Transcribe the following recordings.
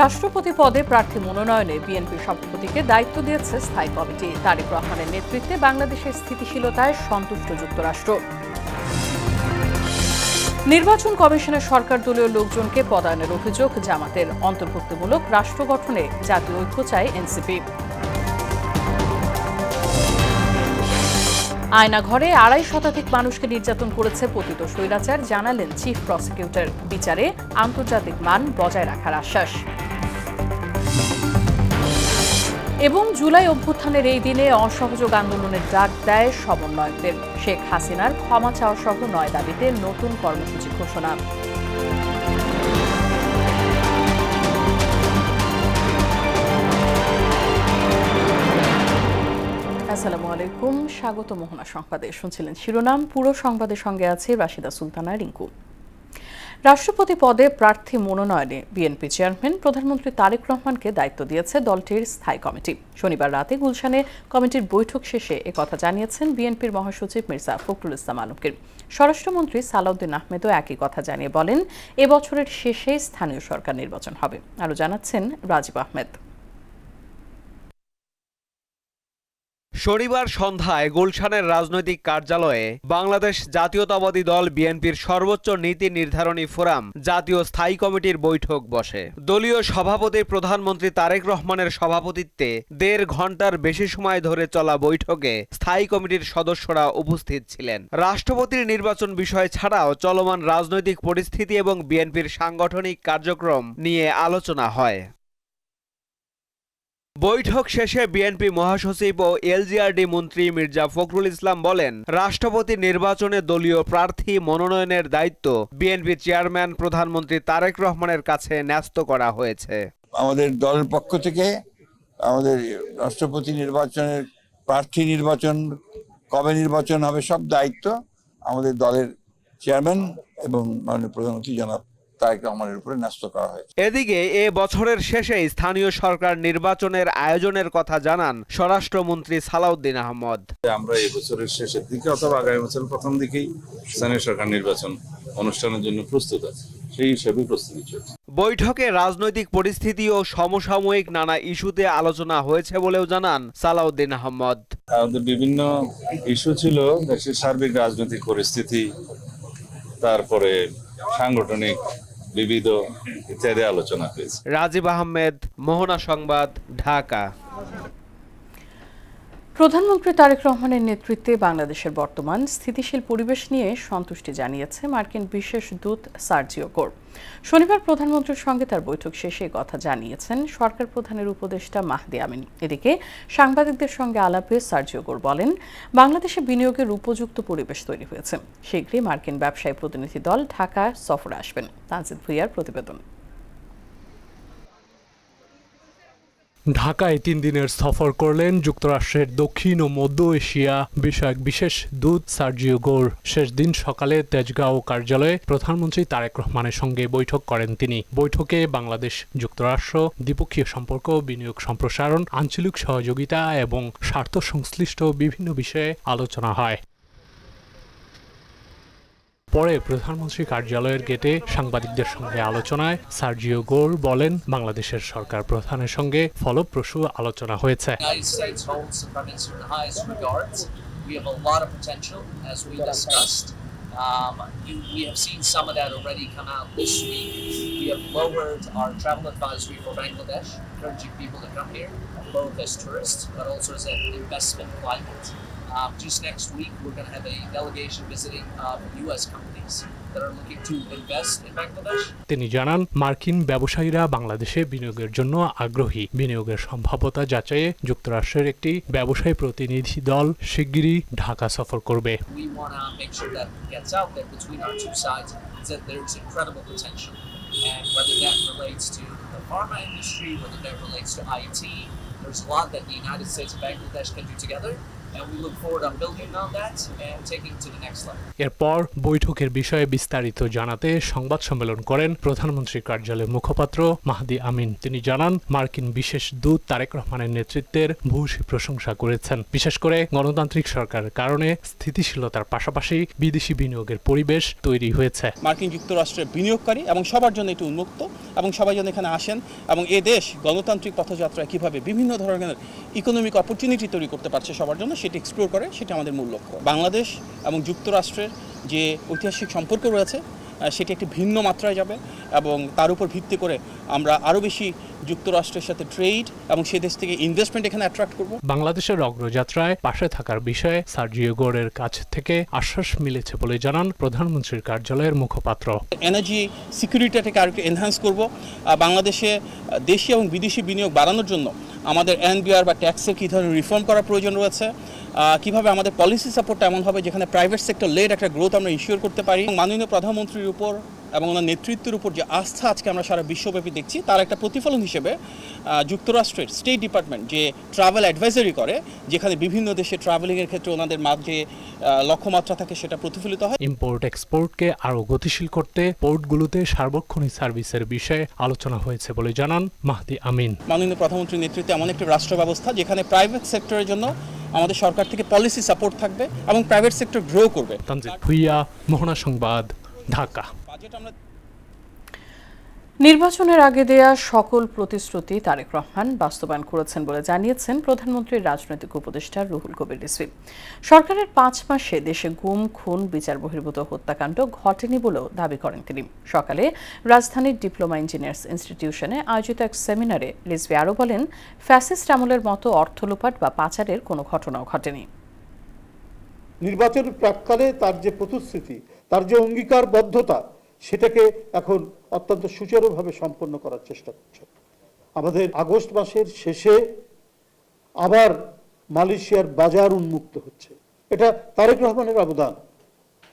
রাষ্ট্রপতি পদে প্রার্থী মনোনয়নে বিএনপির সভাপতিকে দায়িত্ব দিয়েছে স্থায়ী কমিটি। তারেক রহমানের নেতৃত্বে বাংলাদেশের স্থিতিশীলতায় সন্তুষ্ট যুক্তরাষ্ট্র। নির্বাচন কমিশনে সরকার দলীয় লোকজনকে পদায়নের অভিযোগ জামাতের। অন্তর্ভুক্তিমূলক রাষ্ট্র গঠনে জাতীয় ঐক্য চায় এনসিপি। আয়নাঘরে ২৫০ শতাধিক মানুষকে নির্যাতন করেছে পতিত স্বৈরাচার, জানালেন চিফ প্রসিকিউটর। বিচারে আন্তর্জাতিক মান বজায় রাখার আশ্বাস। এবং জুলাই অভ্যুত্থানের এই দিনে অসহযোগ আন্দোলনের ডাক দেয় সমন্বয়কদের। শেখ হাসিনার ক্ষমা চাওয়া সহ ৯ দাবিতে নতুন কর্মসূচি ঘোষণা। আসসালামু আলাইকুম, স্বাগত মোহনা সংবাদে। শুনছিলেন শিরোনাম, পুরো সংবাদের সঙ্গে আছে রাশিদা সুলতানা রিঙ্কু। রাষ্ট্রপতি পদে প্রার্থী মনোনয়নে বিএনপি চেয়ারম্যান প্রধানমন্ত্রী তারেক রহমানকে দায়িত্ব দিয়েছে দলটির স্থায়ী কমিটি। শনিবার রাতে গুলশানে কমিটির বৈঠক শেষে একথা জানিয়েছেন বিএনপির মহাসচিব মির্জা ফখরুল ইসলাম আলমগীর। স্বরাষ্ট্রমন্ত্রী সালাউদ্দিন আহমেদও একই কথা জানিয়ে বলেন, এবছরের শেষে স্থানীয় সরকার নির্বাচন হবে। আরও জানাচ্ছেন রাজীব আহমেদ। শনিবার সন্ধ্যায় গুলশানের রাজনৈতিক কার্যালয়ে বাংলাদেশ জাতীয়তাবাদী দল বিএনপির সর্বোচ্চ নীতি নির্ধারণী ফোরাম জাতীয় স্থায়ী কমিটির বৈঠক বসে। দলীয় সভাপতি প্রধানমন্ত্রী তারেক রহমানের সভাপতিত্বে ১.৫ ঘণ্টার বেশি সময় ধরে চলা বৈঠকে স্থায়ী কমিটির সদস্যরা উপস্থিত ছিলেন। রাষ্ট্রপতির নির্বাচন বিষয় ছাড়াও চলমান রাজনৈতিক পরিস্থিতি এবং বিএনপির সাংগঠনিক কার্যক্রম নিয়ে আলোচনা হয়। বৈঠক শেষে বিএনপি মহাসচিব ও এলজিআরডি মন্ত্রী মির্জা ফখরুল ইসলাম বলেন, রাষ্ট্রপতি নির্বাচনে দলীয় প্রার্থী মনোনয়নের দায়িত্ব বিএনপি চেয়ারম্যান প্রধানমন্ত্রী তারেক রহমানের কাছে ন্যস্ত করা হয়েছে। আমাদের দলের পক্ষ থেকে আমাদের রাষ্ট্রপতি নির্বাচনের প্রার্থী নির্বাচন, কবে নির্বাচন হবে, সব দায়িত্ব আমাদের দলের চেয়ারম্যান এবং মাননীয় প্রধানমন্ত্রী জনাব তারেক রহমানের উপরে ন্যস্ত করা হয়েছে। এদিকে এ বছরের শেষে স্থানীয় সরকার নির্বাচনের আয়োজনের কথা জানান স্বরাষ্ট্রমন্ত্রী সালাউদ্দিন আহমদ। আমরা এই বছরের শেষের দিকে অথবা আগামী বছরের প্রথম দিকেই স্থানীয় সরকার নির্বাচন অনুষ্ঠানের জন্য প্রস্তুত আছে, সেই হিসেবে প্রস্তুতি চলছে। বৈঠকে রাজনৈতিক পরিস্থিতি ও সমসাময়িক নানা ইস্যুতে আলোচনা হয়েছে বলেও জানান সালাউদ্দিন আহমদ। আমাদের বিভিন্ন ইস্যু ছিল, দেশের সার্বিক রাজনৈতিক পরিস্থিতি, তারপরে সাংগঠনিক বিবিধ ইত্যাদি আলোচনা হয়েছে। রাজীব আহমেদ, মোহনা সংবাদ, ঢাকা। প্রধানমন্ত্রী তারেক রহমানের নেতৃত্বে বাংলাদেশের বর্তমান স্থিতিশীল পরিবেশ নিয়ে সন্তুষ্টি জানিয়েছে মার্কিন বিশেষ দূত সার্জিও গোর। শনিবার প্রধানমন্ত্রীর সঙ্গে তার বৈঠক শেষে কথা জানিয়েছেন সরকার প্রধানের উপদেষ্টা মাহদি আমিন। এদিকে সাংবাদিকদের সঙ্গে আলাপে সার্জিও গোর বলেন, বাংলাদেশে বিনিয়োগের উপযুক্ত পরিবেশ তৈরি হয়েছে। শীঘ্রই মার্কিন ব্যবসায়ী প্রতিনিধি দল ঢাকা সফরে আসবেন। তানজিদ ভুইয়ার প্রতিবেদন। ঢাকায় ৩ দিনের সফর করলেন যুক্তরাষ্ট্রের দক্ষিণ ও মধ্য এশিয়া বিষয়ক বিশেষ দূত সার্জিও গোর। শেষ দিন সকালে তেজগাঁও কার্যালয়ে প্রধানমন্ত্রী তারেক রহমানের সঙ্গে বৈঠক করেন তিনি। বৈঠকে বাংলাদেশ যুক্তরাষ্ট্র দ্বিপক্ষীয় সম্পর্ক, বিনিয়োগ সম্প্রসারণ, আঞ্চলিক সহযোগিতা এবং স্বার্থ সংশ্লিষ্ট বিভিন্ন বিষয়ে আলোচনা হয়। পরে প্রধানমন্ত্রী কার্যালয়ের গেটে সাংবাদিকদের সঙ্গে আলোচনায় সার্জিও গোর বলেন, বাংলাদেশের সরকার প্রধানের সঙ্গে ফলপ্রসূ আলোচনা হয়েছে। We have seen some of that already come out this week. We have lowered our travel advisory for Bangladesh, encouraging people to come here, both as tourists but also as an investment climate. Just next week, we're going to have a delegation visiting U.S. companies that are looking to invest in Bangladesh. তিনি জানান, মার্কিন ব্যবসায়ীরা বাংলাদেশে বিনিয়োগের জন্য আগ্রহী। বিনিয়োগের সম্ভাব্যতা যাচাইয়ে যুক্তরাষ্ট্রের একটি ব্যবসায়ী প্রতিনিধি দল শিগগিরই ঢাকা সফর করবে। We want to make sure that gets out there between our two sides that there's incredible potential, and whether that relates to the pharma industry, whether that relates to IT, there's a lot that the United States and Bangladesh can do together. and we look forward on building on that and taking it to the next level. এরপর বৈঠকের বিষয়ে বিস্তারিত জানাতে সংবাদ সম্মেলন করেন প্রধানমন্ত্রীর কার্যালয়ের মুখপাত্র মাহদি আমিন। তিনি জানান, মার্কিন বিশেষ দূত তারেক রহমানের নেতৃত্বের ভূয়সী প্রশংসা করেছেন। বিশেষ করে গণতান্ত্রিক সরকারের কারণে স্থিতিশীলতার পাশাপাশি বিদেশি বিনিয়োগের পরিবেশ তৈরি হয়েছে। মার্কিন যুক্তরাষ্ট্রের বিনিয়োগকারী এবং সবার জন্য এটি উন্মুক্ত এবং সবাই যেন এখানে আসেন এবং এ দেশ গণতান্ত্রিক পথযাত্রায় কিভাবে বিভিন্ন ধরনের ইকোনমিক অপরচুনিটি তৈরি করতে পারছে সবার জন্য সেটি এক্সপ্লোর করে, সেটা আমাদের মূল লক্ষ্য। বাংলাদেশ এবং যুক্তরাষ্ট্রের যে ঐতিহাসিক সম্পর্ক রয়েছে সেটি একটি ভিন্ন মাত্রায় যাবে এবং তার উপর ভিত্তি করে আমরা আরও বেশি যুক্তরাষ্ট্রের সাথে ট্রেড এবং সে দেশ থেকে ইনভেস্টমেন্ট এখানে অ্যাট্রাক্ট করব। বাংলাদেশের অগ্রযাত্রায় পাশে থাকার বিষয়ে সার্জিও গোরের কাছ থেকে আশ্বাস মিলেছে বলে জানান প্রধানমন্ত্রীর কার্যালয়ের মুখপাত্র। এনার্জি সিকিউরিটিটাকে আরেকটু এনহ্যান্স করব। বাংলাদেশে দেশি এবং বিদেশি বিনিয়োগ বাড়ানোর জন্য আমাদের এনবিআর বা ট্যাক্সের কী ধরনের রিফর্ম করার প্রয়োজন রয়েছে, কিভাবে আমাদের পলিসি সাপোর্টটা এমন হবে যেখানে প্রাইভেট সেক্টর লেড একটা গ্রোথ আমরা ইনশিওর করতে পারি। মাননীয় প্রধানমন্ত্রীর উপর এবং ওনার নেতৃত্বের উপর যে আস্থা আজকে আমরা সারা বিশ্বব্যাপী দেখছি, তার একটা প্রতিফলন হিসেবে যুক্তরাষ্ট্রের স্টেট ডিপার্টমেন্ট যে ট্রাভেল অ্যাডভাইজারি করে, যেখানে বিভিন্ন দেশে ট্রাভেলিংয়ের ক্ষেত্রে ওনাদের যে লক্ষ্যমাত্রা থাকে সেটা প্রতিফলিত হয়। ইম্পোর্ট এক্সপোর্টকে আরও গতিশীল করতে পোর্টগুলোতে সার্বক্ষণিক সার্ভিসের বিষয়ে আলোচনা হয়েছে বলে জানান মাহদি আমিন। মাননীয় প্রধানমন্ত্রীর নেতৃত্বে এমন একটি রাষ্ট্র ব্যবস্থা যেখানে প্রাইভেট সেক্টরের জন্য আমাদের সরকার থেকে পলিসি সাপোর্ট থাকবে এবং প্রাইভেট সেক্টর গ্রো করবে। তানজিদ ভুইয়া, মোহনা সংবাদ, ঢাকা। নির্বাচনের আগে দেয়া সকল প্রতিশ্রুতি তারেক রহমান বাস্তবায়ন করেছেন বলে জানিয়েছেন প্রধানমন্ত্রীর রাজনৈতিক উপদেষ্টা রুহুল কবির রিজভী। সরকারের 5 মাসে দেশে গুম, খুন, বিচার বহির্ভূত হত্যাকাণ্ড ঘটেনি বলেও দাবি করেন তিনি। সকালে রাজধানীর ডিপ্লোমা ইঞ্জিনিয়ার্স ইনস্টিটিউশনে আয়োজিত এক সেমিনারে রিজভী আরও বলেন, ফ্যাসিস্ট আমলের মতো অর্থ লোপাট বা পাচারের কোনো ঘটনাও ঘটেনি। নির্বাচনের প্রাক্কালে তার যে প্রতিশ্রুতি, তার যে অঙ্গীকারবদ্ধতা, সেটাকে এখন অত্যন্ত সুচারুভাবে সম্পন্ন করার চেষ্টা করছে। আমাদের আগস্ট মাসের শেষে আবার মালয়েশিয়ার বাজার উন্মুক্ত হচ্ছে, এটা তারেক রহমানের অবদান।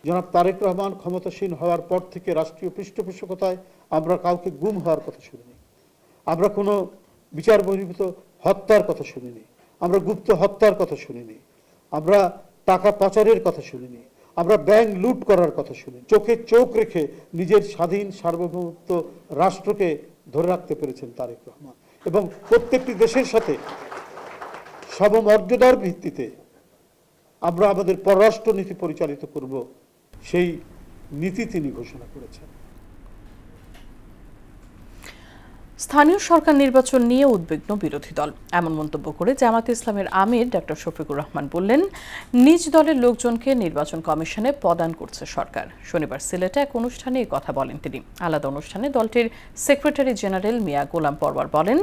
জনাব তারেক রহমান ক্ষমতাসীন হওয়ার পর থেকে রাষ্ট্রীয় পৃষ্ঠপোষকতায় আমরা কাউকে গুম হওয়ার কথা শুনিনি, আমরা কোনো বিচার বহির্ভূত হত্যার কথা শুনিনি, আমরা গুপ্ত হত্যার কথা শুনিনি, আমরা টাকা পাচারের কথা শুনিনি, আমরা ব্যাংক লুট করার কথা শুনি। চোখে চোখ রেখে নিজের স্বাধীন সার্বভৌমত্ব রাষ্ট্রকে ধরে রাখতে পেরেছেন তারেক রহমান এবং প্রত্যেকটি দেশের সাথে সমমর্যাদার ভিত্তিতে আমরা আমাদের পররাষ্ট্র নীতি পরিচালিত করব, সেই নীতি তিনি ঘোষণা করেছেন। স্থানীয় সরকার নির্বাচন নিয়ে উদ্বিগ্ন বিরোধী দল, এমন মন্তব্য করে জামায়াতে ইসলামের আমির ডক্টর শফিকুর রহমান বললেন, নিজ দলের লোকজনকে নির্বাচন কমিশনে পদায়ন করছে সরকার। শনিবার সিলেটে এক অনুষ্ঠানে এই কথা বলেন তিনি। আলাদা অনুষ্ঠানে দলটির সেক্রেটারি জেনারেল মিয়া গোলাম পরওয়ার বলেন,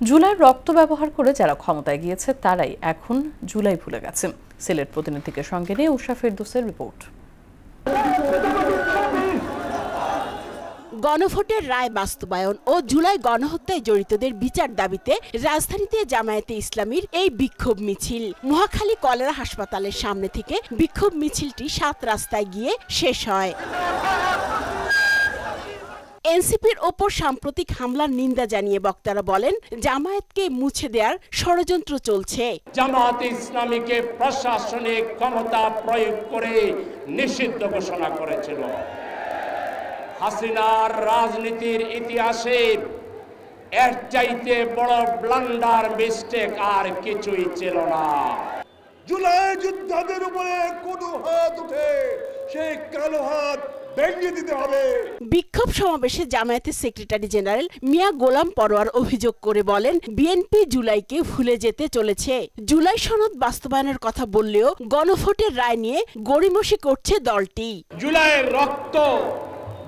জুলাইয়ের রক্ত ব্যবহার করে যারা ক্ষমতায় গিয়েছে তারাই এখন জুলাই ভুলে গেছে। সিলেট প্রতিনিধিকে সঙ্গে নিয়ে উষা ফেরদৌসের রিপোর্ট। গণভোটের রায় বাস্তবায়ন ও জুলাই গণহত্যায় জড়িতদের বিচার দাবিতে রাজধানীতে জামায়াতে ইসলামীর এই বিক্ষোভ মিছিল। মহাখালী কলেরা হাসপাতালের সামনে থেকে বিক্ষোভ মিছিলটি 7 রাস্তায় গিয়ে শেষ হয়। এনসিপির ওপর সাম্প্রতিক হামলার নিন্দা জানিয়ে বক্তারা বলেন, জামায়াতকে মুছে দেওয়ার ষড়যন্ত্র চলছে। জামায়াতে ইসলামীকে প্রশাসনিক ক্ষমতা প্রয়োগ করে নিষিদ্ধ ঘোষণা করেছিল। হাসিনার রাজনীতির ইতিহাসে এর চাইতে বড় ব্লান্ডার মিস্টেক আর কিছুই ছিল না। জুলাই যোদ্ধাদের উপরে কোনো হাত উঠে সেই কালো হাত ভেঙে দিতে হবে। বিক্ষোভ সমাবেশে জামায়াতের সেক্রেটারি জেনারেল মিয়া গোলাম পরওয়ার অভিযোগ করে বলেন, বিএনপি জুলাইকে ভুলে যেতে চলেছে। জুলাই সনদ বাস্তবায়নের কথা বললেও গণভোটের রায় নিয়ে গড়িমসি করছে দলটি। জুলাইয়ের রক্ত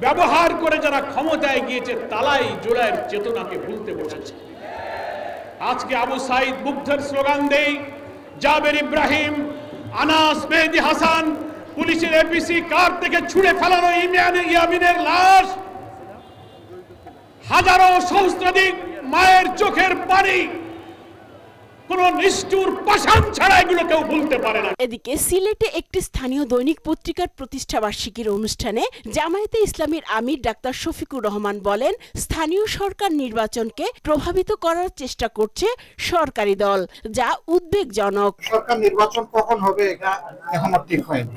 ব্যবহার করে যারা ক্ষমতায় গিয়েছে তারাই জুলাইয়ের চেতনাকে ভুলতে বসেছে। আজকে আবু সাইদ মুগ্ধের স্লোগান দেই, জাবের ইব্রাহিম, আনাস মেহেদি হাসান, পুলিশের এপিসি কার থেকে ছুঁড়ে ফেলানো ইয়ামিনের লাশ, হাজারো সহস্রাধিক মায়ের চোখের পানি, কোনো নিষ্ঠুর পাষাণ ছাড়া এগুলো কেউ ভুলতে পারে না। এদিকে সিলেটে একটি স্থানীয় দৈনিক পত্রিকার প্রতিষ্ঠা বার্ষিকীর অনুষ্ঠানে জামায়াতে ইসলামীর আমির ডাক্তার শফিকুর রহমান বলেন, স্থানীয় সরকার নির্বাচনকে প্রভাবিত করার চেষ্টা করছে সরকারি দল, যা উদ্বেগজনক। সরকার নির্বাচন কখন হবে এটা এখনো ঠিক হয়নি।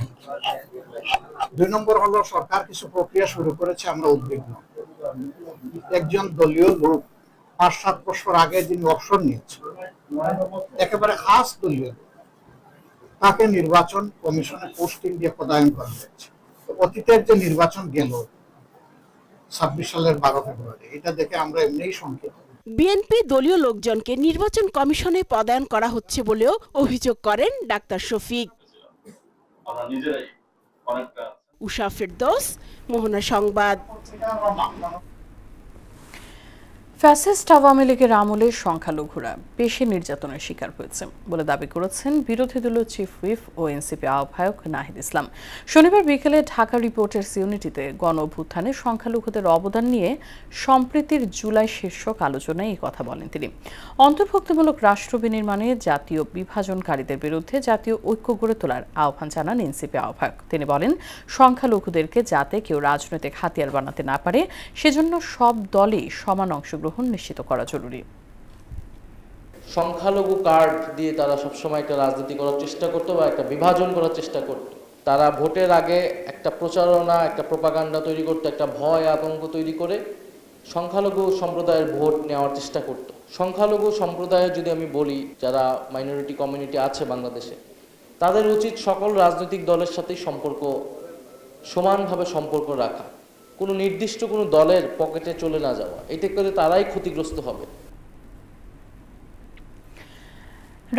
2 নম্বর হলো সরকার কিছু প্রক্রিয়া শুরু করেছে, আমরা উদ্বিগ্ন। একজন দলীয় লোক 5-7 বছর আগে যিনি অবসর নিয়েছে, একেবারে খাস দলীয়, তাকে নির্বাচন কমিশনে পোস্টিং দিয়ে পদায়ন করা হয়েছে। অতীতের যে নির্বাচন গেল 26 সালের 12 ফেব্রুয়ারি, এটা দেখে আমরা এমনিই শঙ্কিত। বিএনপি দলীয় লোকজনকে নির্বাচন কমিশনে পদায়ন করা হচ্ছে বলেও অভিযোগ করেন ডাক্তার শফিক। উষা ফেরদৌস, মোহনা সংবাদ। ফ্যাসিস্ট আওয়ামী লীগের আমলে সংখ্যালঘুরা বেশি নির্যাতনের শিকার হয়েছে বলে দাবি করেছেন বিরোধী দলীয় চিফ হুইপ ও এনসিপি আহ্বায়ক নাহিদ ইসলাম। শনিবার বিকেলে ঢাকা রিপোর্টার্স ইউনিটিতে গণ অভ্যুত্থানে সংখ্যালঘুদের অবদান নিয়ে সম্প্রীতির জুলাই শীর্ষক আলোচনায় এই কথা বলেন তিনি। অন্তর্ভুক্তিমূলক রাষ্ট্র বিনির্মাণে জাতীয় বিভাজনকারীদের বিরুদ্ধে জাতীয় ঐক্য গড়ে তোলার আহ্বান জানান এনসিপি আহ্বায়ক। তিনি বলেন, সংখ্যালঘুদেরকে যাতে কেউ রাজনৈতিক হাতিয়ার বানাতে না পারে সেজন্য সব দলই সমান অংশগ্রহণ নিশ্চিত করা জরুরি। সংখ্যালঘু কার্ড দিয়ে তারা সবসময় একটা রাজনীতি করার চেষ্টা করতো বা একটা বিভাজন করার চেষ্টা করতো। তারা ভোটের আগে একটা প্রচারণা, একটা প্রোপাগান্ডা তৈরি করতো, একটা ভয় আতঙ্ক তৈরি করে সংখ্যালঘু সম্প্রদায়ের ভোট নেওয়ার চেষ্টা করতো। সংখ্যালঘু সম্প্রদায়ের যদি আমি বলি, যারা মাইনরিটি কমিউনিটি আছে বাংলাদেশে, তাদের উচিত সকল রাজনৈতিক দলের সাথেই সমানভাবে সম্পর্ক রাখা, কোনো নির্দিষ্ট কোনো দলের পকেটে চলে না যাওয়া। এতে করে তারাই ক্ষতিগ্রস্ত হবে।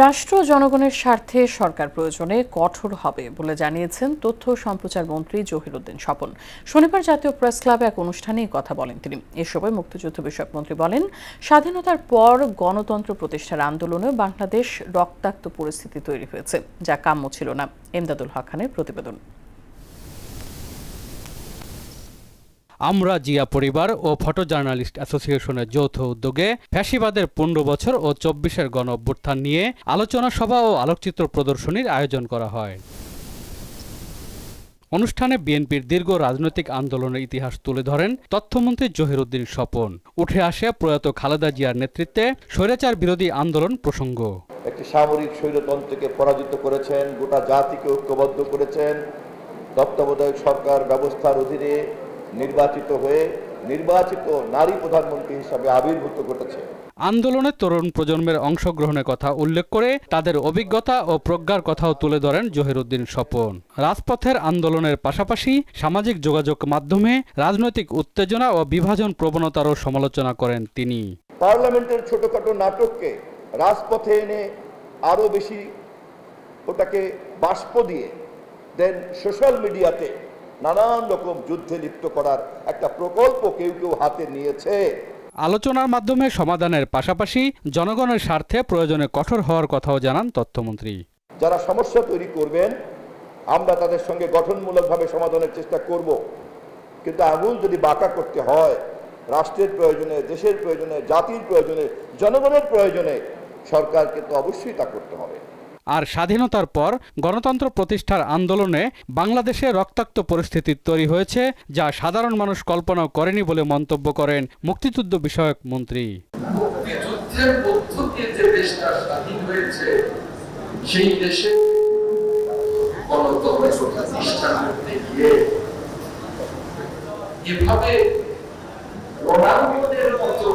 রাষ্ট্র জনগণের স্বার্থে সরকার প্রয়োজনে কঠোর হবে বলে জানিয়েছেন তথ্য ও সম্প্রচার মন্ত্রী জহিরুদ্দিন স্বপন। শনিবার জাতীয় প্রেস ক্লাবে এক অনুষ্ঠানে কথা বলেন তিনি। এ সময় মুক্তিযুদ্ধ বিষয়ক মন্ত্রী বলেন, স্বাধীনতার পর গণতন্ত্র প্রতিষ্ঠার আন্দোলনে বাংলাদেশ রক্তাক্ত পরিস্থিতি তৈরি হয়েছে, যা কাম্য ছিল না। এমদাদুল হক খানের প্রতিবেদন। আমরা জিয়া পরিবার ও ফটো জার্নালিস্ট অ্যাসোসিয়েশনের যৌথ উদ্যোগে ফ্যাসিবাদের 15 বছর ও 24-এর গণ অভ্যুত্থান নিয়ে আলোচনা সভা ও আলোকচিত্র প্রদর্শনীর আয়োজন করা হয়। অনুষ্ঠানে বিএনপির দীর্ঘ রাজনৈতিক আন্দোলনের ইতিহাস তুলে ধরেন তথ্যমন্ত্রী জহিরুদ্দিন স্বপন। উঠে আসে প্রয়াত খালেদা জিয়ার নেতৃত্বে স্বৈরাচার বিরোধী আন্দোলন প্রসঙ্গ। একটি সামরিক স্বৈরতন্ত্রকে পরাজিত করেছেন, গোটা জাতিকে ঐক্যবদ্ধ করেছেন, তত্ত্বাবধায়ক সরকার ব্যবস্থার অধীনে নির্বাচিত নারী প্রধানমন্ত্রী হিসাবে আবির্ভূত ঘটেছে। আন্দোলনে তরুণ প্রজন্মের অংশগ্রহণের কথা উল্লেখ করে তাদের অভিজ্ঞতা ও প্রজ্ঞার কথাও তুলে ধরেন জহিরুদ্দিন স্বপন। রাজপথের আন্দোলনের পাশাপাশি সামাজিক যোগাযোগ মাধ্যমে রাজনৈতিক উত্তেজনা ও বিভাজন প্রবণতারও সমালোচনা করেন তিনি। পার্লামেন্টের ছোটখাটো নাটককে রাজপথে এনে আরো বেশি ওটাকে বাষ্প দিয়ে দেন সোশ্যাল মিডিয়াতে নানান রকম যুদ্ধে লিপ্ত করার একটা প্রকল্প কেউ কেউ হাতে নিয়েছে। আলোচনার মাধ্যমে সমাধানের পাশাপাশি জনগণের স্বার্থে প্রয়োজনে কঠোর হওয়ার কথাও জানান তথ্যমন্ত্রী। যারা সমস্যা তৈরি করবেন আমরা তাদের সঙ্গে গঠনমূলকভাবে সমাধানের চেষ্টা করব, কিন্তু আঙুল যদি বাঁকা করতে হয় রাষ্ট্রের প্রয়োজনে, দেশের প্রয়োজনে, জাতির প্রয়োজনে, জনগণের প্রয়োজনে, সরকারকে তো অবশ্যই তা করতে হবে। আর স্বাধীনতার পর গণতন্ত্র প্রতিষ্ঠার আন্দোলনে বাংলাদেশে রক্তাক্ত পরিস্থিতি তৈরি হয়েছে, যা সাধারণ মানুষ কল্পনাও করেনি বলে মন্তব্য করেন মুক্তিযুদ্ধ বিষয়ক মন্ত্রী। মুক্তিযুদ্ধের মধ্য দিয়ে যে দেশটা স্বাধীন হয়েছে, সেই দেশে গণতন্ত্র প্রতিষ্ঠা করতে গিয়ে এভাবে রণাঙ্গনের মতো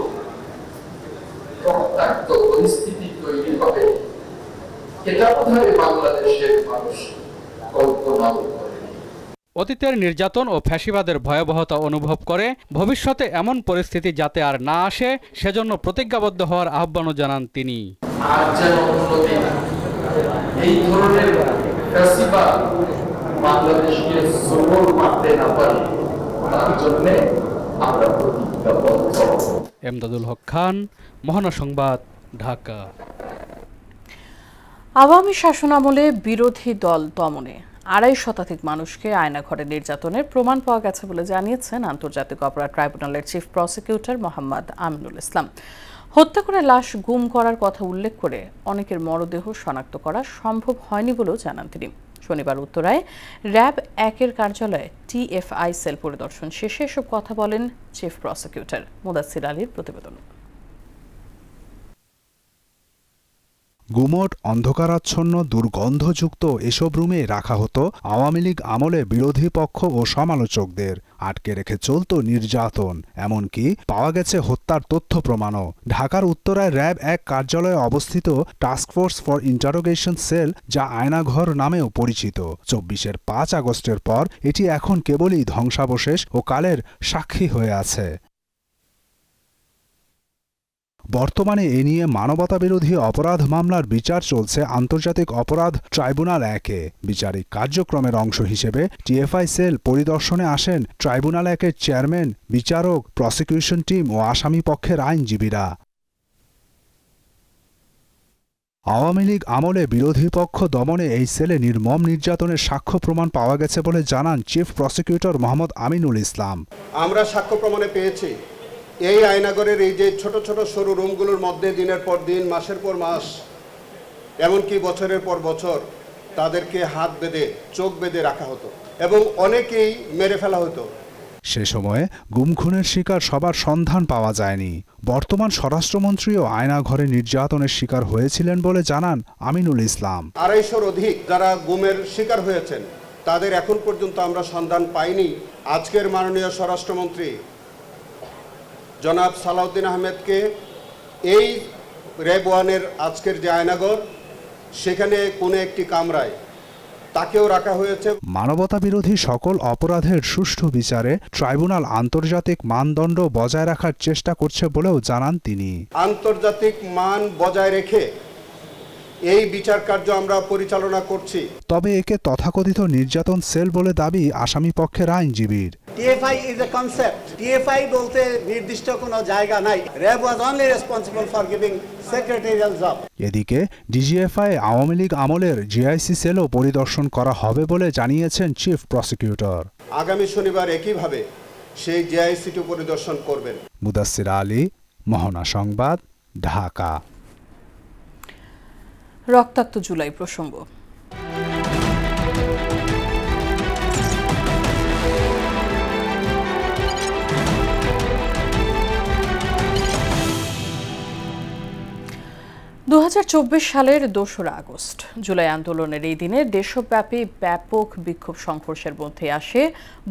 রক্তাক্ত পরিস্থিতি তৈরি হবে, এটা বোধহয় বাংলাদেশের মানুষ কল্পনাও করেনি। অতীতের নির্যাতন ও ফ্যাসিবাদের ভয়াবহতা অনুভব করে ভবিষ্যতে এমন পরিস্থিতি যাতে আর না আসে সেজন্য প্রতিজ্ঞাবদ্ধ হওয়ার আহ্বানও জানান তিনি। আর যেন অন্যদিন এই ধরনের ফ্যাসিবাদ বাংলাদেশকে সবল মারতে না পারে, তার জন্য আমরা প্রতিজ্ঞাবদ্ধ। এমদাদুল হক খান, মোহনা সংবাদ, ঢাকা। আওয়ামী শাসনামলে বিরোধী দল দমনে 2.5 শতাধিক মানুষকে আয়নাঘরে নির্যাতনের প্রমাণ পাওয়া গেছে বলে জানিয়েছেন আন্তর্জাতিক অপরাধ ট্রাইব্যুনালের চিফ প্রসিকিউটর মোহাম্মদ আমিনুল ইসলাম। হত্যা করে লাশ গুম করার কথা উল্লেখ করে অনেকের মরদেহ শনাক্ত করা সম্ভব হয়নি বলেও জানান তিনি। শনিবার উত্তরায় র্যাব 1-এর কার্যালয়ে টিএফআই সেল পরিদর্শন শেষে এসব কথা বলেন চিফ প্রসিকিউটর মুদাসসির আলীর প্রতিবেদন। গুমট, অন্ধকারাচ্ছন্ন, দুর্গন্ধযুক্ত এসব রুমে রাখা হতো আওয়ামী লীগ আমলে বিরোধী পক্ষ ও সমালোচকদের। আটকে রেখে চলত নির্যাতন, এমনকি পাওয়া গেছে হত্যার তথ্য প্রমাণও। ঢাকার উত্তরায় র্যাব 1 কার্যালয়ে অবস্থিত টাস্কফোর্স ফর ইন্টারোগেশন সেল, যা আয়নাঘর নামেও পরিচিত। 24-এর 5 আগস্টের পর এটি এখন কেবলই ধ্বংসাবশেষ ও কালের সাক্ষী হয়ে আছে। বর্তমানে এ নিয়ে মানবতাবিরোধী অপরাধ মামলার বিচার চলছে আন্তর্জাতিক অপরাধ ট্রাইব্যুনাল 1-এ। বিচারিক কার্যক্রমের অংশ হিসেবে টিএফআই সেল পরিদর্শনে আসেন ট্রাইব্যুনাল 1-এর চেয়ারম্যান, বিচারক, প্রসিকিউশন টিম ও আসামি পক্ষের আইনজীবীরা। আওয়ামী লীগ আমলে বিরোধী পক্ষ দমনে এই সেলে নির্মম নির্যাতনের সাক্ষ্য প্রমাণ পাওয়া গেছে বলে জানান চিফ প্রসিকিউটর মোহাম্মদ আমিনুল ইসলাম। আমরা সাক্ষ্য প্রমাণে পেয়েছি এই আয়নাগরের এই যে ছোট ছোট সরু রুমগুলোর মধ্যে দিনের পর দিন, মাসের পর মাস, এমনকি বছরের পর বছর তাদেরকে হাত বেঁধে, চোখ বেঁধে রাখা হতো এবং অনেকেই মেরে ফেলা হতো। সে সময়ে গুম-খুনের শিকার সবার সন্ধান পাওয়া যায়নি। বর্তমান স্বরাষ্ট্রমন্ত্রীও আয়নাঘরে নির্যাতনের শিকার হয়েছিলেন বলে জানান আমিনুল ইসলাম। 250-র অধিক যারা গুমের শিকার হয়েছেন তাদের এখন পর্যন্ত আমরা সন্ধান পাইনি। আজকের মাননীয় স্বরাষ্ট্রমন্ত্রী জনাব সালাউদ্দিন আহমেদকে এই র্যাব 1-এর আজকের যে আয়নাঘর, সেখানে কোনো একটি কামরায় তাকেও রাখা হয়েছে। মানবতাবিরোধী সকল অপরাধের সুষ্ঠু বিচারে ট্রাইব্যুনাল আন্তর্জাতিক মানদণ্ড বজায় রাখার চেষ্টা করছে বলেও জানান তিনি। আন্তর্জাতিক মান বজায় রেখে এই বিচার কার্য আমরা পরিচালনা করছি। তবে একে তথাকথিত নির্যাতন সেল বলে দাবি আসামি পক্ষের আইনজীবীর। TFI is a concept. TFI বলতে নির্দিষ্ট কোনো জায়গা নাই। RAB was only responsible for giving secretarial job. এদিকে ডিজিএফআই আওয়ামী লীগ আমলের জিআইসি সেলও পরিদর্শন করা হবে বলে জানিয়েছেন চিফ প্রসিকিউটর। আগামী শনিবার একইভাবে সেই জিআইসিটি পরিদর্শন করবেন। মুদাসসির আলী, মোহনা সংবাদ, ঢাকা। রক্তাক্ত জুলাই প্রসঙ্গ। সালের 2রা আগস্ট জুলাই আন্দোলনের এই দিনে দেশব্যাপী ব্যাপক বিক্ষোভ সংঘর্ষের মধ্যে আসে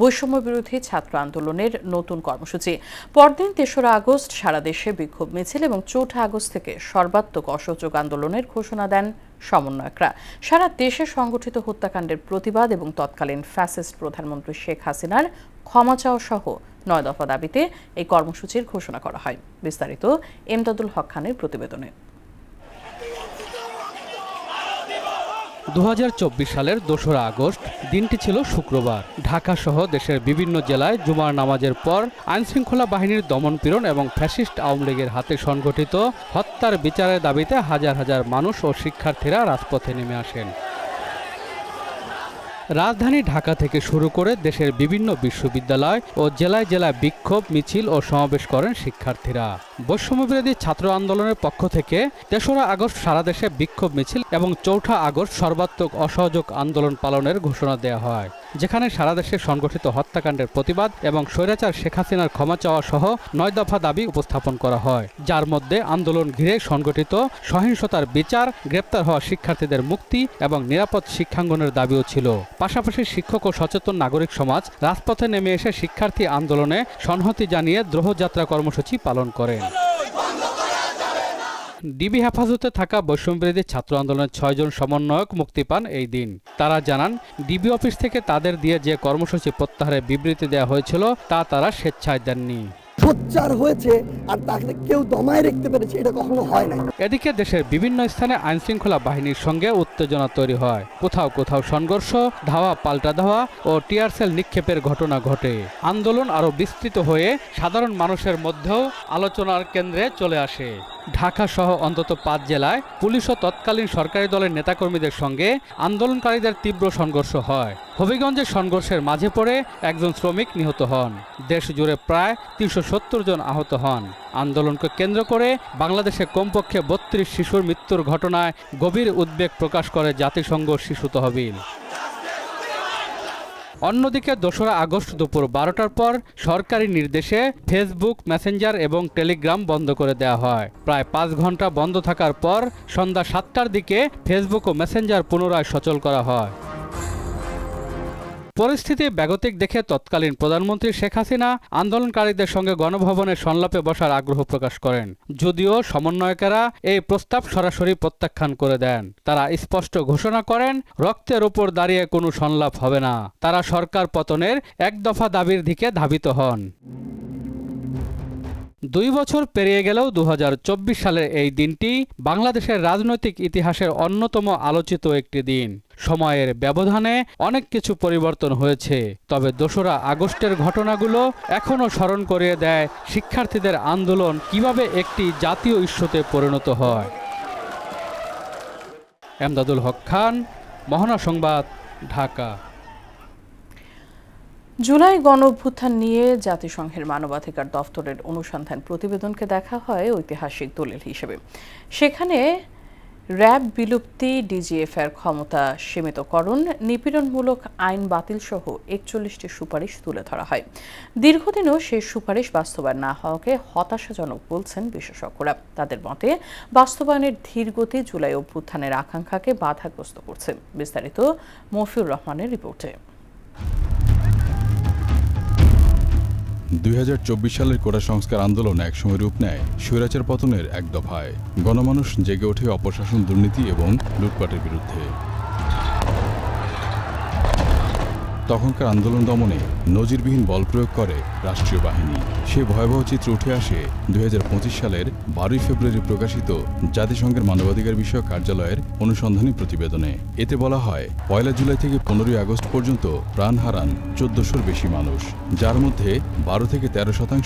বৈষম্য বিরোধী ছাত্র আন্দোলনের নতুন কর্মসূচি। পরদিন 3রা আগস্ট সারা দেশে বিক্ষোভ মিছিল এবং 4ঠা আগস্ট থেকে সর্বাত্মক অসহযোগ আন্দোলনের ঘোষণা দেন সমন্বয়করা। সারা দেশে সংগঠিত হত্যাকাণ্ডের প্রতিবাদ এবং তৎকালীন ফ্যাসিস্ট প্রধানমন্ত্রী শেখ হাসিনার ক্ষমা চাওয়া সহ 9 দফা দাবিতে এই কর্মসূচির ঘোষণা করা হয়। বিস্তারিত এমদাদুল হক খানের প্রতিবেদনে। 2024 সালের 2রা আগস্ট দিনটি ছিল শুক্রবার। ঢাকা সহ দেশের বিভিন্ন জেলায় জুমার নামাজের পর আইনশৃঙ্খলা বাহিনীর দমনপীড়ন এবং ফ্যাসিস্ট আওয়ামী লীগের হাতে সংগঠিত হত্যার বিচারের দাবিতে হাজার হাজার মানুষ ও শিক্ষার্থীরা রাজপথে নেমে আসেন। রাজধানী ঢাকা থেকে শুরু করে দেশের বিভিন্ন বিশ্ববিদ্যালয় ও জেলায় জেলায় বিক্ষোভ মিছিল ও সমাবেশ করেন শিক্ষার্থীরা। বৈষম্যবিরোধী ছাত্র আন্দোলনের পক্ষ থেকে 3রা আগস্ট সারা দেশে বিক্ষোভ মিছিল এবং 4ঠা আগস্ট সর্বাত্মক অসহযোগ আন্দোলন পালনের ঘোষণা দেওয়া হয়, যেখানে সারা দেশে সংগঠিত হত্যাকাণ্ডের প্রতিবাদ এবং স্বৈরাচার শেখ হাসিনার ক্ষমা চাওয়া সহ 9 দফা দাবি উপস্থাপন করা হয়, যার মধ্যে আন্দোলন ঘিরে সংগঠিত সহিংসতার বিচার, গ্রেপ্তার হওয়া শিক্ষার্থীদের মুক্তি এবং নিরাপদ শিক্ষাঙ্গনের দাবিও ছিল। পাশাপাশি শিক্ষক ও সচেতন নাগরিক সমাজ রাজপথে নেমে এসে শিক্ষার্থী আন্দোলনে সংহতি জানিয়ে দ্রোহযাত্রা কর্মসূচি পালন করেন। ডিবি হেফাজতে থাকা বৈষম্যবিরোধী ছাত্র আন্দোলনের 6 জন সমন্বয়ক মুক্তি পান এই দিন। তারা জানান, ডিবি অফিস থেকে তাদের দিয়ে যে কর্মসূচি প্রত্যাহারের বিবৃতি দেওয়া হয়েছিল তা তারা স্বেচ্ছায় দেননি। সোচ্চার হয়েছে আর তাকে কেউ দমায় রাখতে পেরেছে, এটা কখনো হয় না। এদিকে দেশের বিভিন্ন স্থানে আইনশৃঙ্খলা বাহিনীর সঙ্গে উত্তেজনা তৈরি হয়। কোথাও কোথাও সংঘর্ষ, ধাওয়া পাল্টা ধাওয়া ও টিয়ার সেল নিক্ষেপের ঘটনা ঘটে। আন্দোলন আরও বিস্তৃত হয়ে সাধারণ মানুষের মধ্যেও আলোচনার কেন্দ্রে চলে আসে। ঢাকা সহ অন্তত ৫ জেলায় পুলিশ ও তৎকালীন সরকারি দলের নেতাকর্মীদের সঙ্গে আন্দোলনকারীদের তীব্র সংঘর্ষ হয়। হবিগঞ্জের সংঘর্ষের মাঝে পড়ে একজন শ্রমিক নিহত হন। দেশ জুড়ে প্রায় ৩৭০ জন আহত হন। আন্দোলনকে কেন্দ্র করে বাংলাদেশে কমপক্ষে ৩২ শিশুর মৃত্যুর ঘটনায় গভীর উদ্বেগ প্রকাশ করে জাতিসংঘ শিশু তহবিল। অন্যদিকে ২রা আগস্ট দুপুর ১২টার পর সরকারি নির্দেশে ফেসবুক, মেসেঞ্জার এবং টেলিগ্রাম বন্ধ করে দেওয়া হয়। প্রায় ৫ ঘন্টা বন্ধ থাকার পর সন্ধ্যা ৭টার দিকে ফেসবুক ও মেসেঞ্জার পুনরায় সচল করা হয়। পরিস্থিতি বেগতিক দেখে তৎকালীন প্রধানমন্ত্রী শেখ হাসিনা আন্দোলনকারীদের সঙ্গে গণভবনে সংলাপে বসার আগ্রহ প্রকাশ করেন। যদিও সমন্বয়কেরা এই প্রস্তাব সরাসরি প্রত্যাখ্যান করে দেন। তারা স্পষ্ট ঘোষণা করেন, রক্তের উপর দাঁড়িয়ে কোনো সংলাপ হবে না। তারা সরকার পতনের এক দফা দাবির দিকে ধাবিত হন। ২ বছর পেরিয়ে গেলেও ২০২৪ সালের এই দিনটি বাংলাদেশের রাজনৈতিক ইতিহাসের অন্যতম আলোচিত একটি দিন। সময়ের ব্যবধানে অনেক কিছু পরিবর্তন হয়েছে, তবে ২রা আগস্টের ঘটনাগুলো এখনও স্মরণ করিয়ে দেয় শিক্ষার্থীদের আন্দোলন কিভাবে একটি জাতীয় ইস্যুতে পরিণত হয়। এমদাদুল হক খান, মোহনা সংবাদ, ঢাকা। জুলাই গণ অভ্যুত্থান নিয়ে জাতিসংঘের মানবাধিকার দফতরের অনুসন্ধান প্রতিবেদনকে দেখা হয় ঐতিহাসিক দলিল হিসেবে। সেখানে র্যাব বিলুপ্তি, ডিজিএফের ক্ষমতা সীমিতকরণ, নিপীড়নমূলক আইন বাতিল সহ ৪১টি সুপারিশ তুলে ধরা হয়। দীর্ঘদিনও সেই সুপারিশ বাস্তবায়ন না হওয়াকে হতাশাজনক বলছেন বিশেষজ্ঞরা। তাদের মতে বাস্তবায়নের ধীরগতি জুলাই অভ্যুত্থানের আকাঙ্ক্ষাকে বাধাগ্রস্ত করছে। বিস্তারিত মফিউর রহমানের রিপোর্টে। ২০২৪ সালের কোটা সংস্কার আন্দোলন একসময় রূপ নেয় স্বৈরাচার পতনের এক দফায়। গণমানুষ জেগে ওঠে অপশাসন, দুর্নীতি এবং লুটপাটের বিরুদ্ধে। তখনকার আন্দোলন দমনে নজিরবিহীন বল প্রয়োগ করে রাষ্ট্রীয় বাহিনী। সে ভয়াবহ চিত্র উঠে আসে ২০২৫ সালের ১২ ফেব্রুয়ারি প্রকাশিত জাতিসংঘের মানবাধিকার বিষয়ক কার্যালয়ের অনুসন্ধানী প্রতিবেদনে। এতে বলা হয়, ১ জুলাই থেকে ১৫ আগস্ট পর্যন্ত প্রাণ হারান ১৪০০-র বেশি মানুষ, যার মধ্যে ১২ থেকে ১৩%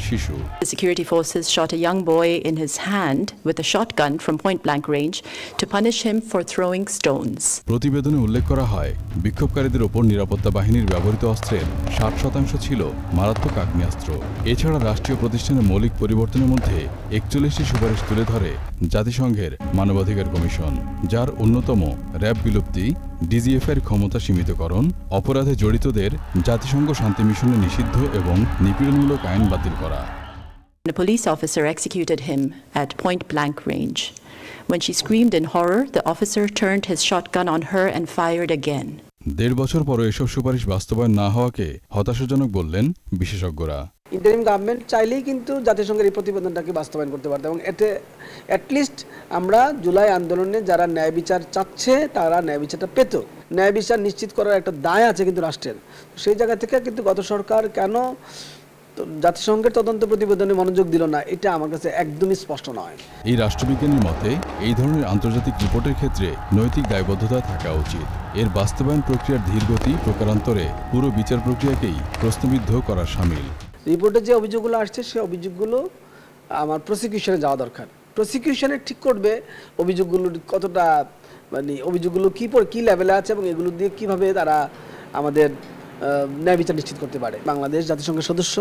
শিশু। The security forces shot a young boy in his hand with a shotgun from point-blank range to punish him for throwing stones. প্রতিবেদনে উল্লেখ করা হয়, বিক্ষোভকারীদের ওপর নিরাপত্তা বাহিনীর ব্যবহৃত অস্ত্রের ৬০% ছিল মারাত্মক আগ্নেয়াস্ত্র। এছাড়া রাষ্ট্রীয় প্রতিষ্ঠানের মৌলিক পরিবর্তনের মধ্যে ৪১টি সুপারিশ তুলে ধরে জাতিসংঘের মানবাধিকার কমিশন, যার অন্যতম র্যাব বিলুপ্তি, ডিজিএফের ক্ষমতা সীমিতকরণ, অপরাধে জড়িতদের জাতিসংঘ শান্তি মিশনে নিষিদ্ধ এবং নিপীড়নমূলক আইন বাতিল করা। A police officer executed him at point-blank range. When she screamed in horror, the officer turned his shotgun on her and fired again. ১.৫ বছর পরে এসব সুপারিশ বাস্তবায়ন না হওয়াকে হতাশাজনক বললেন বিশেষজ্ঞরা। ইন্টারিম গভর্নমেন্ট চাইলেই কিন্তু জাতিসংঘের এই প্রতিবেদনটাকে বাস্তবায়ন করতে পারত এবং এতে অ্যাটলিস্ট আমরা জুলাই আন্দোলনে যারা ন্যায় বিচার চাচ্ছে তারা ন্যায় বিচারটা পেত। ন্যায় বিচার নিশ্চিত করার একটা দায় আছে কিন্তু রাষ্ট্রের। সেই জায়গা থেকে কিন্তু গত সরকার কেন জাতিসংঘের তদন্ত প্রতিবেদনে মনোযোগ দিল না, এটা আমার কাছে একদমই স্পষ্ট নয়। এই রাষ্ট্রবিজ্ঞানীর মতে এই ধরনের আন্তর্জাতিক রিপোর্টের ক্ষেত্রে নৈতিক দায়বদ্ধতা থাকা উচিত। এর বাস্তবায়ন প্রক্রিয়ার ধীরগতি প্রকারান্তরে পুরো বিচার প্রক্রিয়াকেই প্রশ্নবিদ্ধ করা শামিল। রিপোর্টে যে অভিযোগগুলো আসছে সেই অভিযোগগুলো আমার প্রসিকিউশনে যাওয়া দরকার। প্রসিকিউশনে ঠিক করবে অভিযোগগুলো কতটা, মানে অভিযোগগুলো কী লেভেলে আছে এবং এগুলো দিয়ে কিভাবে তারা আমাদের ন্যায় বিচার নিশ্চিত করতে পারে। বাংলাদেশ জাতিসংঘের সদস্য,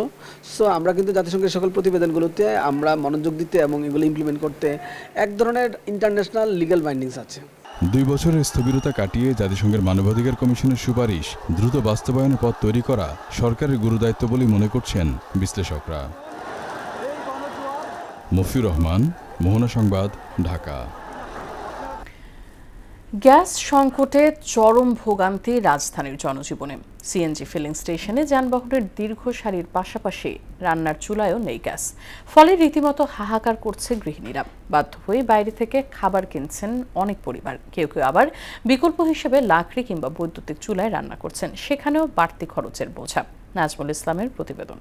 সো আমরা কিন্তু জাতিসংঘের সকল প্রতিবেদনগুলোতে আমরা মনোযোগ দিতে এবং এগুলো ইমপ্লিমেন্ট করতে এক ধরনের ইন্টারন্যাশনাল লিগ্যাল বাইন্ডিংস আছে। ২ বছরের স্থবিরতা কাটিয়ে জাতিসংঘের মানবাধিকার কমিশনের সুপারিশ দ্রুত বাস্তবায়নের পথ তৈরি করা সরকারের গুরুদায়িত্ব বলে মনে করছেন বিশ্লেষকরা। মফিউর রহমান, মোহনা সংবাদ, ঢাকা। গ্যাস সংকটে চরম ভোগান্তি রাজধানীর জনজীবনে। সিএনজি ফিলিং স্টেশনে যানবাহনের দীর্ঘ সারির পাশাপাশি রান্নার চুলায়ও নেই গ্যাস। ফলে রীতিমতো হাহাকার করছে গৃহিণীরা। বাধ্য হয়ে বাইরে থেকে খাবার কিনছেন অনেক পরিবার। কেউ কেউ আবার বিকল্প হিসেবে লাকড়ি কিংবা বৈদ্যুতিক চুলায় রান্না করছেন, সেখানেও বাড়তি খরচের বোঝা। নাজমুল ইসলামের প্রতিবেদন।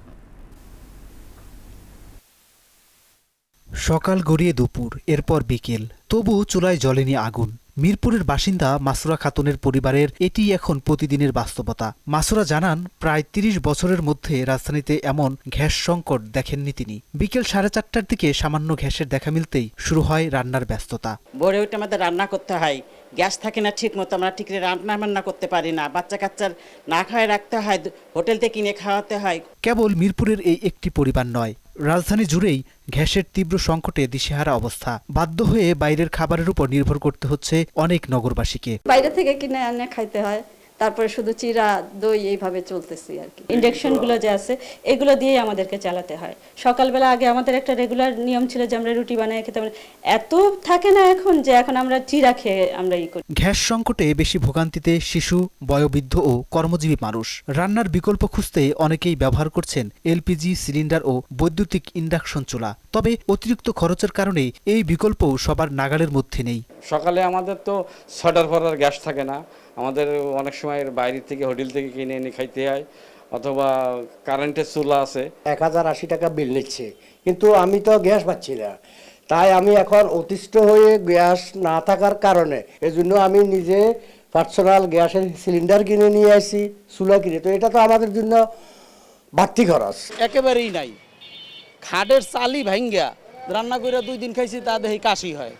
সকাল গড়িয়ে দুপুর, এরপর বিকেল, তবু চুলায় জ্বলেনি আগুন। মিরপুরের বাসিন্দা মাসুরা খাতুনের পরিবারের এটি এখন প্রতিদিনের বাস্তবতা। মাসুরা জানান, প্রায় ৩০ বছরের মধ্যে রাজধানীতে এমন গ্যাস সংকট দেখেননি তিনি। বিকেল 4:30টার দিকে সামান্য গ্যাসের দেখা মিলতেই শুরু হয় রান্নার ব্যস্ততা। ভোরে উঠে আমাদের রান্না করতে হয়, গ্যাস থাকে না ঠিক মতো, আমরা ঠিক রান্না করতে পারি না, বাচ্চা কাচ্চার না খাওয়ায় রাখতে হয়, হোটেল থেকে কিনে খাওয়াতে হয়। কেবল মিরপুরের এই একটি পরিবার নয়, রাজধানী জুড়েই গ্যাসের তীব্র সংকটে দিশেহারা অবস্থা। বাধ্য হয়ে বাইরের খাবারের উপর নির্ভর করতে হচ্ছে অনেক নগরবাসীকে। বাইরে থেকে কিনে এনে খাইতে হয়, তারপরে শুধু চিরা দই এইভাবে চলতেছি আর কি। ইন্ডাকশনগুলো যে আছে এগুলো দিয়েই আমাদেরকে চালাতে হয়। সকালবেলা আগে আমাদের একটা রেগুলার নিয়ম ছিল যে আমরা রুটি বানিয়ে খেতে পারি, এত থাকে না এখন যে এখন আমরা চিরা খেয়ে আমরা করি। গ্যাস সংকটে বেশি ভোগান্তিতে শিশু, বয়োবৃদ্ধ ও কর্মজীবী মানুষ। রান্নার বিকল্প খুঁজতে অনেকেই ব্যবহার করছেন এলপিজি সিলিন্ডার ও বৈদ্যুতিক ইন্ডাকশন চুলা। তবে অতিরিক্ত খরচের কারণে এই বিকল্পও সবার নাগালের মধ্যে নেই। সকালে আমাদের তো 6টার পর আর গ্যাস থাকে না, আমাদের অনেক সময় বাইরে থেকে হোটেল থেকে কিনে এনে খাইতে হয়, অথবা কারেন্টের চুলা আছে। 1080 টাকা বিল নিচ্ছে, কিন্তু আমি তো গ্যাস পাচ্ছি না। তাই আমি এখন অতিষ্ঠ হয়ে গ্যাস না থাকার কারণে এজন্য আমি নিজে পার্সোনাল গ্যাসের সিলিন্ডার কিনে নিয়ে আসি, চুলা কিনে। তো এটা তো আমাদের জন্য বাড়তি খরচ একেবারেই নাই। খাটের চালি ভাঙ্গা রান্না করে 2 দিন খাইছি, তা দেখি কাশি হয়।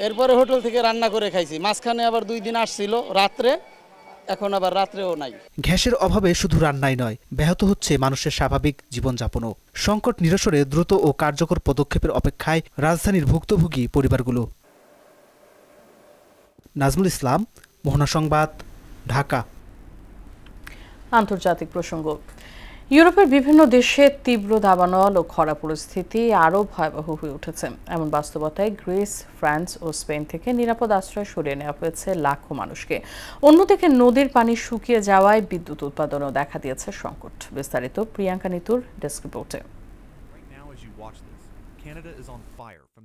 এরপরে হোটেল থেকে রান্না করে খাইছি, মাঝখানে আবার 2 দিন আসছিল রাত্রে, এখন আবার রাত্রেও নাই। গ্যাসের অভাবে শুধু রান্নাই নয়, ব্যাহত হচ্ছে মানুষের স্বাভাবিক জীবনযাপনও। সংকট নিরসনে দ্রুত ও কার্যকর পদক্ষেপের অপেক্ষায় রাজধানীর ভুক্তভোগী পরিবারগুলো। নাজমুল ইসলাম, মোহনা সংবাদ, ঢাকা। আন্তর্জাতিক প্রসঙ্গ। ইউরোপের বিভিন্ন দেশে তীব্র দাবানল ও খরা পরিস্থিতি আরও ভয়াবহ হয়ে উঠেছে। এমন বাস্তবতায় গ্রিস, ফ্রান্স ও স্পেন থেকে নিরাপদ আশ্রয় সরিয়ে নেওয়া হয়েছে লাখো মানুষকে। অন্যদিকে নদীর পানি শুকিয়ে যাওয়ায় বিদ্যুৎ উৎপাদনও দেখা দিয়েছে সংকট। বিস্তারিত প্রিয়াঙ্কা নিতুর ডেস্ক রিপোর্টে।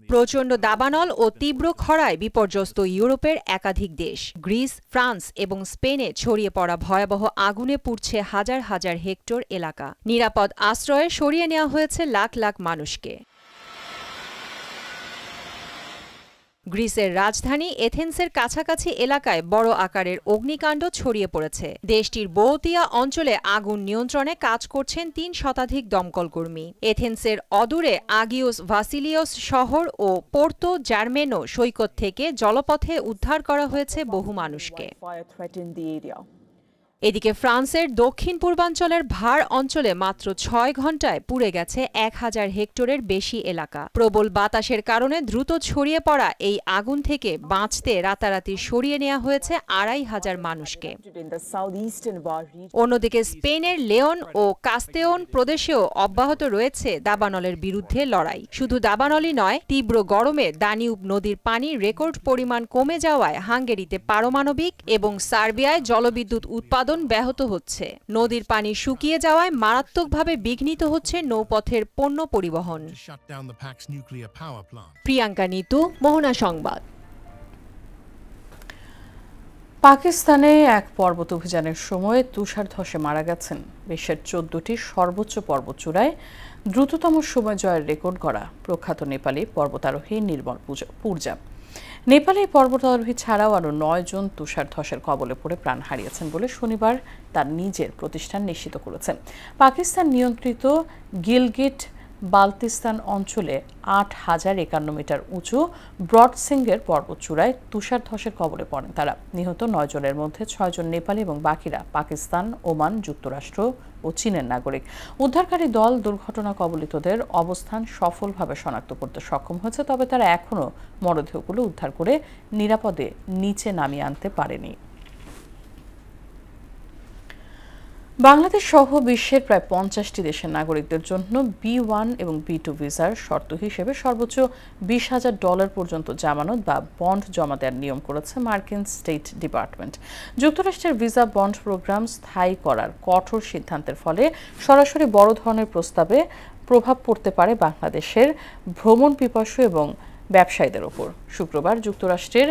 প্রচণ্ড দাবানল ও তীব্র খরায় বিপর্যস্ত ইউরোপের একাধিক দেশ। গ্রিস, ফ্রান্স এবং স্পেনে ছড়িয়ে পড়া ভয়াবহ আগুনে পুড়ছে হাজার হাজার হেক্টর এলাকা। নিরাপদ আশ্রয়ে সরিয়ে নেওয়া হয়েছে লাখ লাখ মানুষকে। গ্রিসের রাজধানী এথেন্সের কাছাকাছি এলাকায় বড় আকারের অগ্নিকাণ্ড ছড়িয়ে পড়েছে। দেশটির বৌতিয়া অঞ্চলে আগুন নিয়ন্ত্রণে কাজ করছেন 3 শতাধিক দমকল কর্মী। এথেন্সের অদূরে আগিওস ভাসিলিওস শহর ও পোর্তো জার্মেনো সৈকত থেকে জলপথে উদ্ধার করা হয়েছে বহু মানুষকে। এদিকে ফ্রান্সের দক্ষিণ পূর্বাঞ্চলের ভার অঞ্চলে মাত্র 6 ঘণ্টায় পুড়ে গেছে 1000 হেক্টরের বেশি এলাকা। প্রবল বাতাসের কারণে দ্রুত ছড়িয়ে পড়া এই আগুন থেকে বাঁচতে রাতারাতি সরিয়ে নেওয়া হয়েছে 2500 মানুষকে। অন্যদিকে স্পেনের লিওন ও কাস্তেওন প্রদেশেও অব্যাহত রয়েছে দাবানলের বিরুদ্ধে লড়াই। শুধু দাবানলই নয়, তীব্র গরমে দানিউব নদীর পানি রেকর্ড পরিমাণ কমে যাওয়ায় হাঙ্গেরিতে পারমাণবিক এবং সার্বিয়ায় জলবিদ্যুৎ উৎপাদন ব্যাহত হচ্ছে। নদীর পানি শুকিয়ে যাওয়ায় মারাত্মকভাবে বিঘ্নিত হচ্ছে নৌপথের পণ্য পরিবহন। প্রিয়াঙ্কা নিতু, মোহনা সংবাদ। পাকিস্তানে এক পর্বত অভিযানের সময় তুষার ধসে মারা গেছেন বিশ্বের 14টি সর্বোচ্চ পর্বতচূড়ায় দ্রুততম সময় জয়ের রেকর্ড গড়া প্রখ্যাত নেপালি পর্বতারোহী নির্মল পূজা। নেপালে পর্বতারোহী ছাড়াও আরও 9 জন তুষার ধসের কবলে পড়ে প্রাণ হারিয়েছেন বলে শনিবার তার নিজের প্রতিষ্ঠান নিশ্চিত করেছে। পাকিস্তান নিয়ন্ত্রিত গিলগিট বালতিস্তান অঞ্চলে 8051 মিটার উঁচু ব্রডসিংয়ের পর্বতচূড়ায় তুষার ধসের কবলে পড়েন তারা। নিহত 9 জনের মধ্যে 6 জন নেপালি এবং বাকিরা পাকিস্তান, ওমান, যুক্তরাষ্ট্র ও চীনের নাগরিক। উদ্ধারকারী দল দুর্ঘটনা কবলিতদের অবস্থান সফলভাবে শনাক্ত করতে সক্ষম হয়েছে, তবে তারা এখনও মরদেহগুলো উদ্ধার করে নিরাপদে নিচে নামিয়ে আনতে পারেনি। বাংলাদেশ সহ বিশ্বের প্রায় 50টি দেশের নাগরিকদের জন্য B1 এবং B2 ভিসার শর্ত হিসেবে সর্বোচ্চ $20,000 পর্যন্ত জামানত বা বন্ড জমা দেওয়ার নিয়ম করেছে মার্কিন স্টেট ডিপার্টমেন্ট। যুক্তরাষ্ট্রের ভিসা বন্ড প্রোগ্রাম স্থায়ী করার কঠোর সিদ্ধান্তের ফলে সরাসরি বড় ধরনের প্রস্তাবে প্রভাব পড়তে পারে বাংলাদেশের ভ্রমণ পিপাসু এবং ব্যবসায়ীদের ওপর। শুক্রবার যুক্তরাষ্ট্রের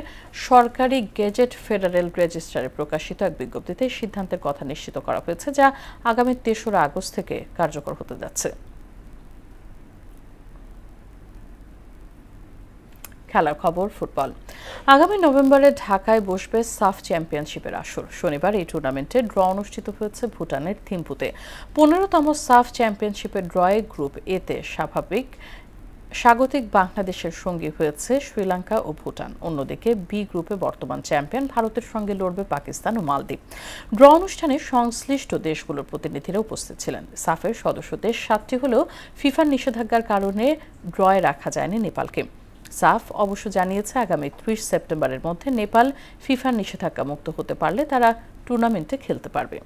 সরকারি গেজেট ফেডারেল রেজিস্ট্রারে প্রকাশিত এক বিজ্ঞপ্তিতে সিদ্ধান্তের কথা নিশ্চিত করা হয়েছে, যা আগামী 3রা আগস্ট থেকে কার্যকর হতে যাচ্ছে। খেলার খবর ফুটবল। আগামী নভেম্বরে ঢাকায় বসবে সাফ চ্যাম্পিয়নশিপের আসর। শনিবার এই টুর্নামেন্টে ড্র অনুষ্ঠিত হয়েছে ভুটানের থিম্পুতে। 15তম সাফ চ্যাম্পিয়নশিপের ড্রয়ে গ্রুপ এতে স্বাগতিক বাংলাদেশের সঙ্গী হয়েছে শ্রীলঙ্কা ও ভুটান। অন্যদিকে বি গ্রুপে বর্তমান চ্যাম্পিয়ন ভারতের সঙ্গে লড়বে পাকিস্তান ও মালদ্বীপ। ড্র অনুষ্ঠানে সংশ্লিষ্ট দেশগুলোর প্রতিনিধিরা উপস্থিত ছিলেন। সাফের সদস্য দেশ 7টি হলেও ফিফার নিষেধাজ্ঞার কারণে ড্রয়ে রাখা যায়নি নেপালকে। সাফ অবশ্য জানিয়েছে আগামী 30 সেপ্টেম্বরের মধ্যে নেপাল ফিফার নিষেধাজ্ঞা মুক্ত হতে পারলে তারা টুর্নামেন্টে খেলতে পারবে।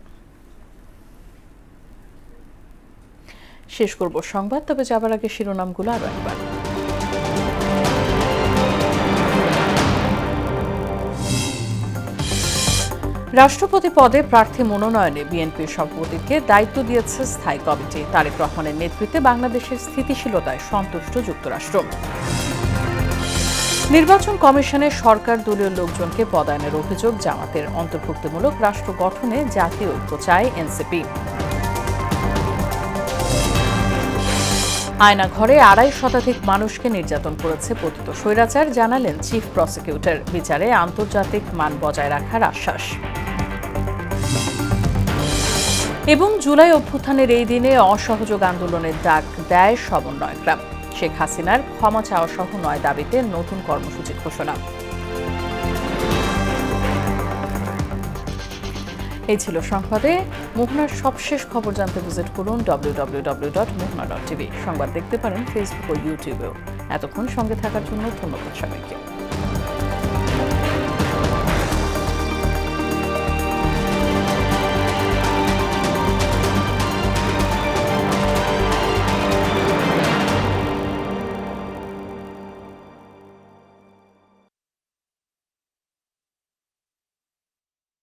শেষ করব সংবাদ, তবে যাবার আগে শিরোনামগুলো আরো একবার। রাষ্ট্রপতি পদে প্রার্থী মনোনয়নে বিএনপির সভাপতিকে দায়িত্ব দিয়েছে স্থায়ী কমিটি। তারেক রহমানের নেতৃত্বে বাংলাদেশের স্থিতিশীলতায় সন্তুষ্ট যুক্তরাষ্ট্র। নির্বাচন কমিশনে সরকার দলীয় লোকজনকে পদায়নের অভিযোগ। জামাতের অন্তর্ভুক্তিমূলক রাষ্ট্র গঠনে জাতীয় ঐক্য চায় এনসিপি। আয়না ঘরে 2.5 শতাধিক মানুষকে নির্যাতন করেছে পতিত স্বৈরাচার, জানালেন চিফ প্রসিকিউটর। বিচারে আন্তর্জাতিক মান বজায় রাখার আশ্বাস। এবং জুলাই অভ্যুত্থানের এই দিনে অসহযোগ আন্দোলনের ডাক দেয় সমন্বয়করা। শেখ হাসিনার ক্ষমা চাওয়া সহ 9 দাবিতে নতুন কর্মসূচি ঘোষণা। এই ছিল সংবাদে। মোহনার সবশেষ খবর জানতে ভিজিট করুন www.mohna.tv। সংবাদ দেখতে পারেন ফেসবুক ও ইউটিউবেও। এতক্ষণ সঙ্গে থাকার জন্য ধন্যবাদ সবাইকে।